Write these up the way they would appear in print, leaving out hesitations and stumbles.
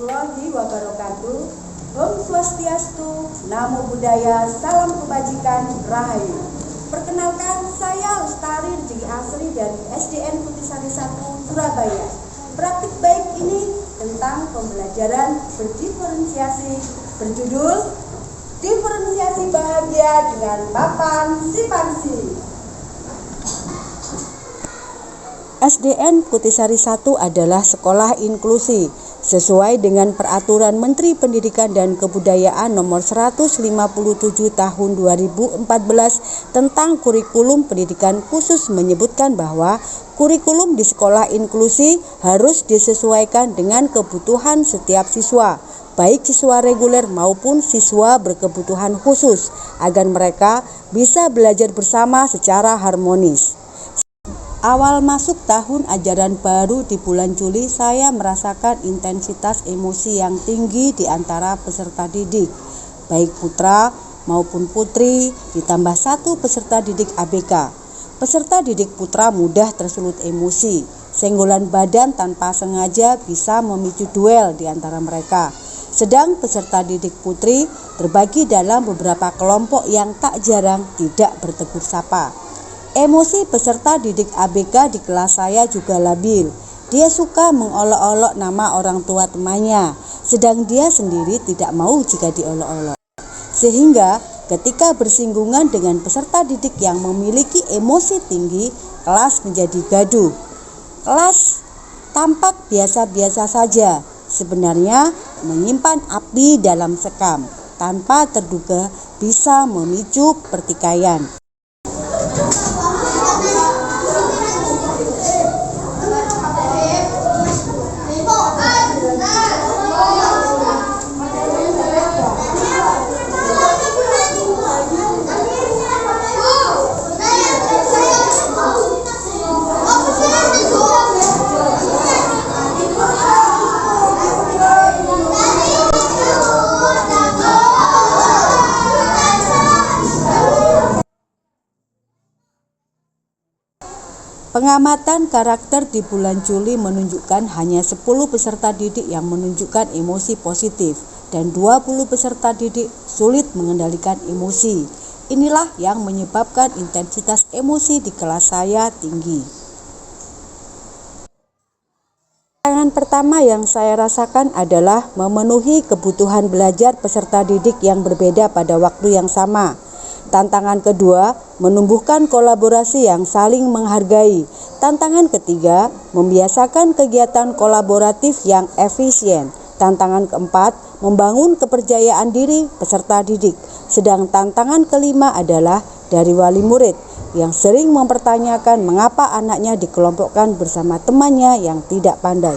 warahmatullahi wabarakatuh. Om Swastiastu, Namo Buddhaya, Salam Kebajikan, Rahayu. Perkenalkan, saya Lestari Rezeki Asri dari SDN Putisari 1, Surabaya. Praktik baik ini tentang pembelajaran berdiferensiasi berjudul Diferensiasi Bahagia dengan Papan Sipansi. SDN Putisari 1 adalah sekolah inklusi sesuai dengan Peraturan Menteri Pendidikan dan Kebudayaan Nomor 157 Tahun 2014 tentang kurikulum pendidikan khusus menyebutkan bahwa kurikulum di sekolah inklusi harus disesuaikan dengan kebutuhan setiap siswa, baik siswa reguler maupun siswa berkebutuhan khusus, agar mereka bisa belajar bersama secara harmonis. Awal masuk tahun ajaran baru di bulan Juli, saya merasakan intensitas emosi yang tinggi di antara peserta didik, baik putra maupun putri, ditambah satu peserta didik ABK. Peserta didik putra mudah tersulut emosi, senggolan badan tanpa sengaja bisa memicu duel di antara mereka. Sedang peserta didik putri terbagi dalam beberapa kelompok yang tak jarang tidak bertegur sapa. Emosi peserta didik ABK di kelas saya juga labil. Dia suka mengolok-olok nama orang tua temannya, sedang dia sendiri tidak mau jika diolok-olok. Sehingga ketika bersinggungan dengan peserta didik yang memiliki emosi tinggi, kelas menjadi gaduh. Kelas tampak biasa-biasa saja, sebenarnya menyimpan api dalam sekam, tanpa terduga bisa memicu pertikaian. Pengamatan karakter di bulan Juli menunjukkan hanya 10 peserta didik yang menunjukkan emosi positif dan 20 peserta didik sulit mengendalikan emosi. Inilah yang menyebabkan intensitas emosi di kelas saya tinggi. Tantangan pertama yang saya rasakan adalah memenuhi kebutuhan belajar peserta didik yang berbeda pada waktu yang sama. Tantangan kedua, menumbuhkan kolaborasi yang saling menghargai. Tantangan ketiga, membiasakan kegiatan kolaboratif yang efisien. Tantangan keempat, membangun kepercayaan diri peserta didik. Sedang tantangan kelima adalah dari wali murid yang sering mempertanyakan mengapa anaknya dikelompokkan bersama temannya yang tidak pandai.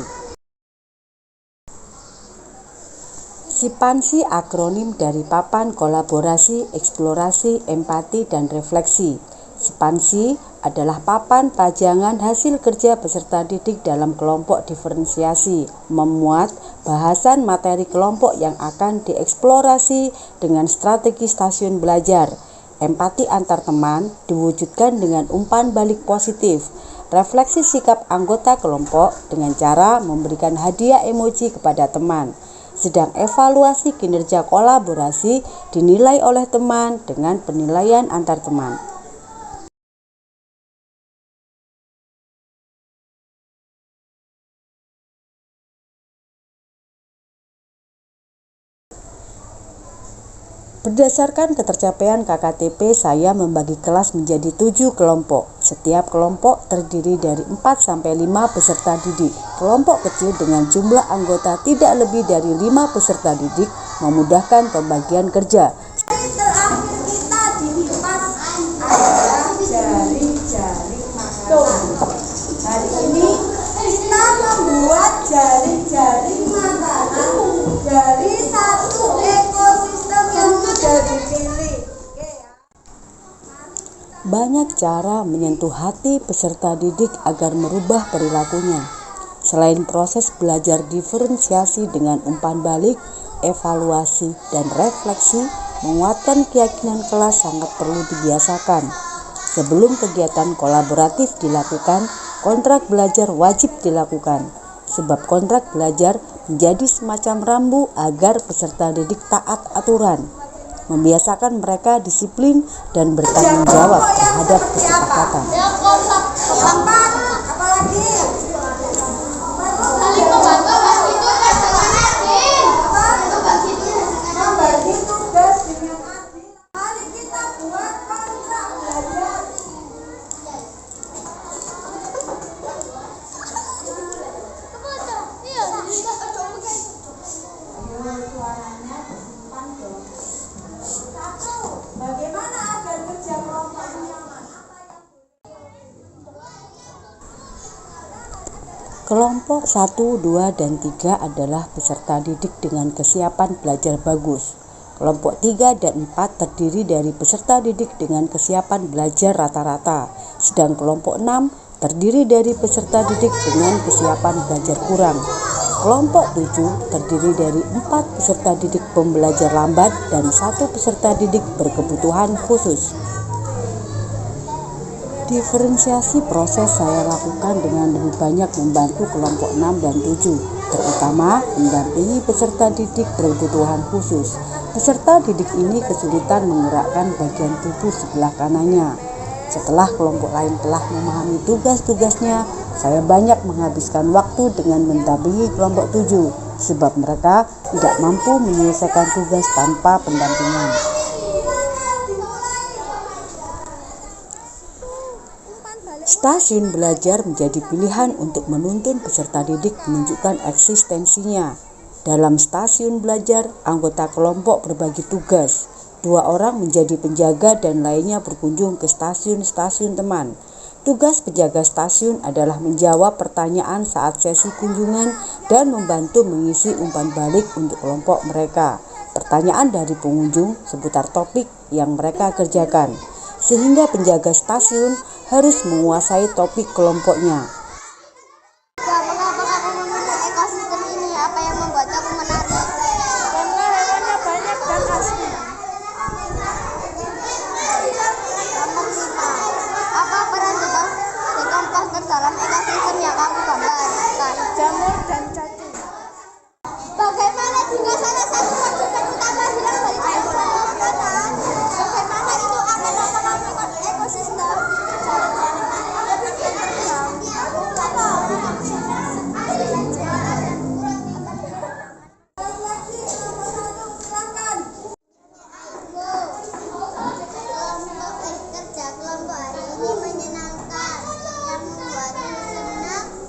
Sipansi akronim dari Papan Kolaborasi, Eksplorasi, Empati, dan Refleksi. Sipansi adalah papan pajangan hasil kerja peserta didik dalam kelompok diferensiasi, memuat bahasan materi kelompok yang akan dieksplorasi dengan strategi stasiun belajar. Empati antar teman diwujudkan dengan umpan balik positif. Refleksi sikap anggota kelompok dengan cara memberikan hadiah emoji kepada teman. Sedang evaluasi kinerja kolaborasi dinilai oleh teman dengan penilaian antar teman. Berdasarkan ketercapaian KKTP, saya membagi kelas menjadi 7 kelompok. Setiap kelompok terdiri dari 4-5 peserta didik. Kelompok kecil dengan jumlah anggota tidak lebih dari 5 peserta didik memudahkan pembagian kerja. Terakhir kita di MIPAS adalah jari-jari makanan. Hari ini kita membuat jari-jari makanan dari satu ekosistem yang sudah dipilih. Banyak cara menyentuh hati peserta didik agar merubah perilakunya. Selain proses belajar diferensiasi dengan umpan balik, evaluasi, dan refleksi, menguatkan keyakinan kelas sangat perlu dibiasakan. Sebelum kegiatan kolaboratif dilakukan, kontrak belajar wajib dilakukan, sebab kontrak belajar menjadi semacam rambu agar peserta didik taat aturan, membiasakan mereka disiplin dan bertanggung jawab terhadap kesepakatan. Bagaimana agar kerja kelompok nyaman? Kelompok 1, 2, dan 3 adalah peserta didik dengan kesiapan belajar bagus. Kelompok 3 dan 4 terdiri dari peserta didik dengan kesiapan belajar rata-rata, sedang kelompok 6 terdiri dari peserta didik dengan kesiapan belajar kurang. Kelompok 7 terdiri dari 4 peserta didik pembelajar lambat dan 1 peserta didik berkebutuhan khusus. Diferensiasi proses saya lakukan dengan lebih banyak membantu kelompok 6 dan 7, terutama mendampingi peserta didik berkebutuhan khusus. Peserta didik ini kesulitan menggerakkan bagian tubuh sebelah kanannya. Setelah kelompok lain telah memahami tugas-tugasnya, saya banyak menghabiskan waktu dengan mendampingi kelompok 7, sebab mereka tidak mampu menyelesaikan tugas tanpa pendampingan. Stasiun belajar menjadi pilihan untuk menuntun peserta didik menunjukkan eksistensinya. Dalam stasiun belajar, anggota kelompok berbagi tugas. 2 orang menjadi penjaga dan lainnya berkunjung ke stasiun-stasiun teman. Tugas penjaga stasiun adalah menjawab pertanyaan saat sesi kunjungan dan membantu mengisi umpan balik untuk kelompok mereka. Pertanyaan dari pengunjung seputar topik yang mereka kerjakan, sehingga penjaga stasiun harus menguasai topik kelompoknya. Mengapa kamu memilih ekosistem ini? Apa yang membuat kamu menarik? Karena hewannya banyak dan asli. Nomor 5. Apa peran dekomposter dalam ekosistem yang kamu gambarkan? Jamur dan cacing. Bagaimana jika salah satu konsumen utama hilang dari makanan? Bagaimana itu akan mempengaruhi ekosistem?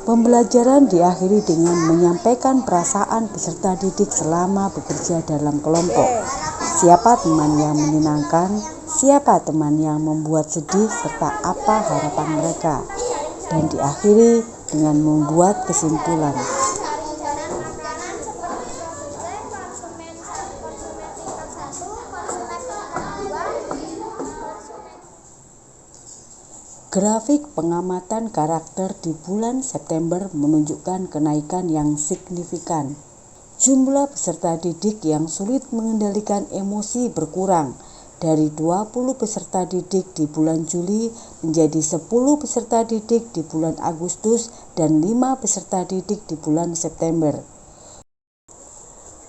Pembelajaran diakhiri dengan menyampaikan perasaan peserta didik selama bekerja dalam kelompok. Siapa teman yang menyenangkan, siapa teman yang membuat sedih, serta apa harapan mereka. Dan diakhiri dengan membuat kesimpulan. Grafik pengamatan karakter di bulan September menunjukkan kenaikan yang signifikan. Jumlah peserta didik yang sulit mengendalikan emosi berkurang dari 20 peserta didik di bulan Juli menjadi 10 peserta didik di bulan Agustus dan 5 peserta didik di bulan September.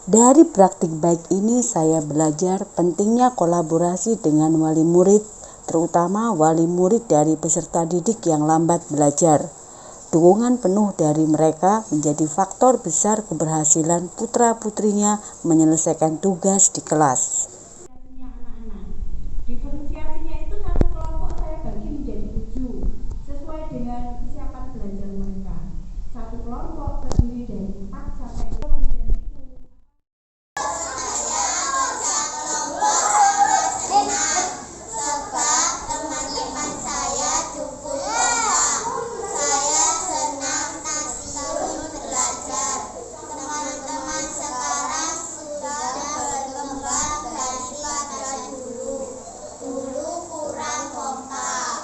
Dari praktik baik ini saya belajar pentingnya kolaborasi dengan wali murid, terutama wali murid dari peserta didik yang lambat belajar. Dukungan penuh dari mereka menjadi faktor besar keberhasilan putra-putrinya menyelesaikan tugas di kelas.